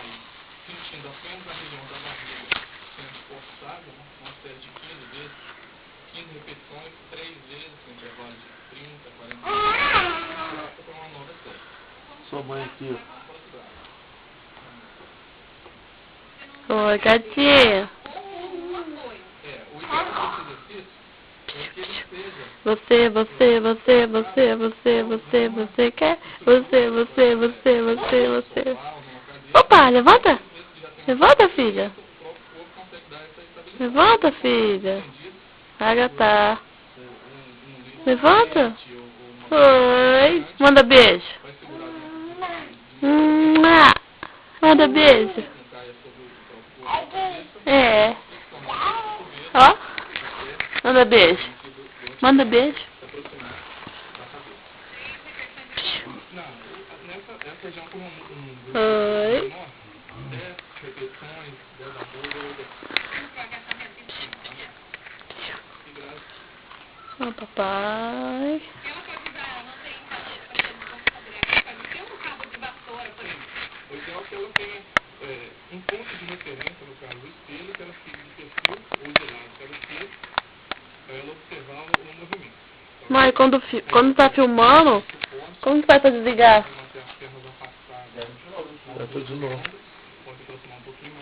vai sentindo apenas a região da barriga sendo forçada, uma série de 15 vezes, 15 repetições, 3 vezes, com intervalo de 30, 40 minutos, para uma nova série. Sua mãe aqui. Oi, gatinha. O ideal desse exercício é que ele seja... Você quer? Você. Opa, levanta. Levanta, filha. Levanta, filha. Agatha. Levanta. Oi. Manda beijo. Manda beijo. É. Ó. Manda beijo. Manda beijo. Oi. 10 repetições, 10 apoios. Ó, papai. O ideal é que ela tenha um ponto de referência, no caso do espelho, que ela fique de perfil ou de lado para o espelho, para ela observar o movimento. Mãe, quando tá filmando, como que vai pra desligar? Manter as pernas afastadas. De novo. Pode aproximar um pouquinho mais.